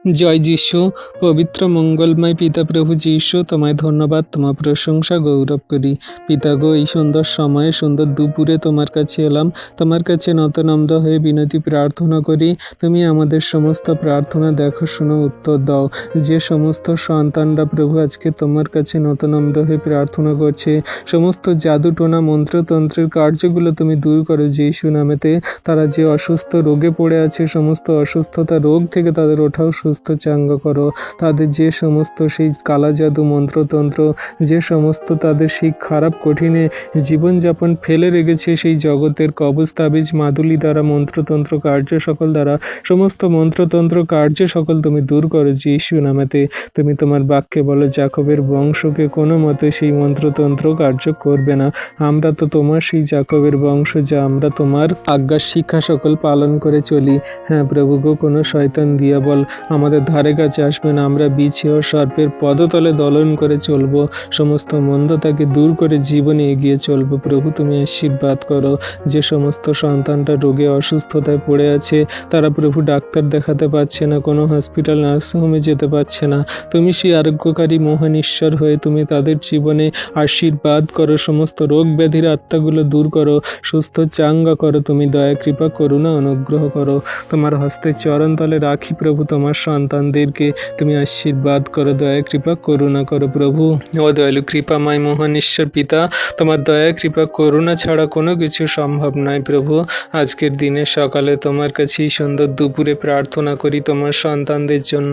জয় যিশু। পবিত্র মঙ্গলময় পিতা প্রভু যিশু, তোমায় ধন্যবাদ, তোমার প্রশংসা গৌরব করি। পিতা গো, এই সুন্দর সময়ে, সুন্দর দুপুরে তোমার কাছে এলাম। তোমার কাছে নতনম্র হয়ে বিনতি প্রার্থনা করি, তুমি আমাদের সমস্ত প্রার্থনা দেখো, শোনো, উত্তর দাও। যে সমস্ত সন্তানরা প্রভু আজকে তোমার কাছে নতনম্র হয়ে প্রার্থনা করছে, সমস্ত জাদুটোনা মন্ত্রতন্ত্রের কার্যগুলো তুমি দূর করো যিশু নামেতে। তারা যে অসুস্থ রোগে পড়ে আছে, সমস্ত অসুস্থতা রোগ থেকে তাদের ওঠাও, সুস্থ চাঙ্গ করো। তাদের যে সমস্ত সেই কালা জাদু মন্ত্রতন্ত্র, যে সমস্ত তাদের সেই খারাপ কঠিনে জীবনযাপন ফেলে রেখেছে, সেই জগতের কবজ তাবিজ মাদুলি দ্বারা, মন্ত্রতন্ত্র কার্য সকল দ্বারা, সমস্ত মন্ত্রতন্ত্র কার্য সকল তুমি দূর করো যিশু নামেতে। তুমি তোমার বাক্যে বলো, জাকবের বংশকে কোনো মতে সেই মন্ত্রতন্ত্র কার্য করবে না। আমরা তো তোমার সেই জাকবের বংশ, যা আমরা তোমার আজ্ঞার শিক্ষা সকল পালন করে চলি। হ্যাঁ প্রভু গো, কোনো শয়তান দিয়াবল আমাদের ধারে কাছে আসবে না। আমরা বিছে ও সর্পের পদতলে দলন করে চলবো, সমস্ত মন্দতাকে দূর করে জীবনে এগিয়ে চলবো। প্রভু তুমি আশীর্বাদ করো। যে সমস্ত সন্তানটা রোগে অসুস্থতায় পড়ে আছে, তারা প্রভু ডাক্তার দেখাতে পারছে না, কোনো হসপিটাল নার্সিংহোমে যেতে পারছে না, তুমি সেই আরোগ্যকারী মহান ঈশ্বর হয়ে তুমি তাদের জীবনে আশীর্বাদ করো, সমস্ত রোগ ব্যাধির আত্মাগুলো দূর করো, সুস্থ চাঙ্গা করো। তুমি দয়া কৃপা করুণা অনুগ্রহ করো। তোমার হস্তে চরণতলে রাখি প্রভু তোমার সন্তানদেরকে, তুমি আশীর্বাদ করো, দয়া কৃপা করুণা করো। প্রভু ও দয়ালু কৃপাময় মহান ঈশ্বর পিতা, তোমার দয়া কৃপা করুণা ছাড়া কোনো কিছু সম্ভব নয়। প্রভু আজকের দিনে সকালে তোমার কাছেই সুন্দর দুপুরে প্রার্থনা করি তোমার সন্তানদের জন্য,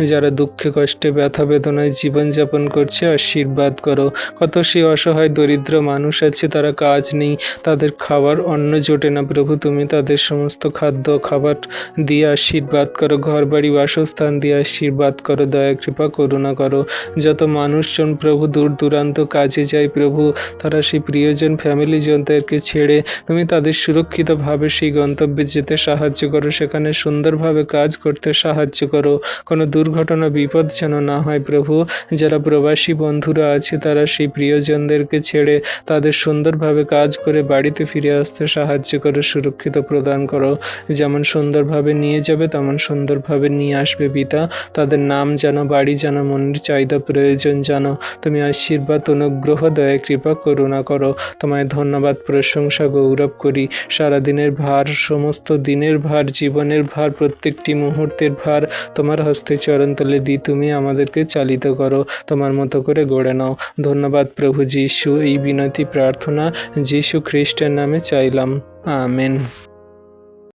যারা দুঃখে কষ্টে ব্যথা বেদনায় জীবনযাপন করছে, আশীর্বাদ করো। কত সে অসহায় দরিদ্র মানুষ আছে, তারা কাজ নেই, তাদের খাবার অন্ন জোটে না। প্রভু তুমি তাদের সমস্ত খাদ্য খাবার দিয়ে আশীর্বাদ করো, ঘর বাড়ি বাসস্থান দিয়ে আশীর্বাদ করো, দয়া কৃপা করুণা করো। যত মানুষজন প্রভু দূর দূরান্ত কাজে যায় প্রভু, তারা সেই প্রিয়জন ফ্যামিলিজনদেরকে ছেড়ে তুমি তাদের সুরক্ষিতভাবে সেই গন্তব্যে যেতে সাহায্য করো, সেখানে সুন্দরভাবে কাজ করতে সাহায্য করো। কোনো দুর্ঘটনা বিপদ যেন না হয় প্রভু। যারা প্রবাসী বন্ধুরা আছে, তারা সেই প্রিয়জনদেরকে ছেড়ে তাদের সুন্দরভাবে কাজ করে বাড়িতে ফিরে আসতে সাহায্য করো, সুরক্ষিত প্রদান করো। যেমন সুন্দরভাবে নিয়ে যাবে তেমন সুন্দরভাবে নিয়ে আসবে পিতা। তাদের নাম জানো, বাড়ি জানো, মনের চাহিদা প্রয়োজন জানো। তুমি আশীর্বাদ অনুগ্রহ দয়া কৃপা করুণা করো। তোমায় ধন্যবাদ প্রশংসা গৌরব করি। সারাদিনের ভার, সমস্ত দিনের ভার, জীবনের ভার, প্রত্যেকটি মুহূর্তের ভার তোমার হস্তে চরণতলে দিই। তুমি আমাদেরকে চালিত করো, তোমার মতো করে গড়ে নাও। ধন্যবাদ প্রভু যিশু। এই বিনতি প্রার্থনা যিশু খ্রিস্টের নামে চাইলাম, আমেন।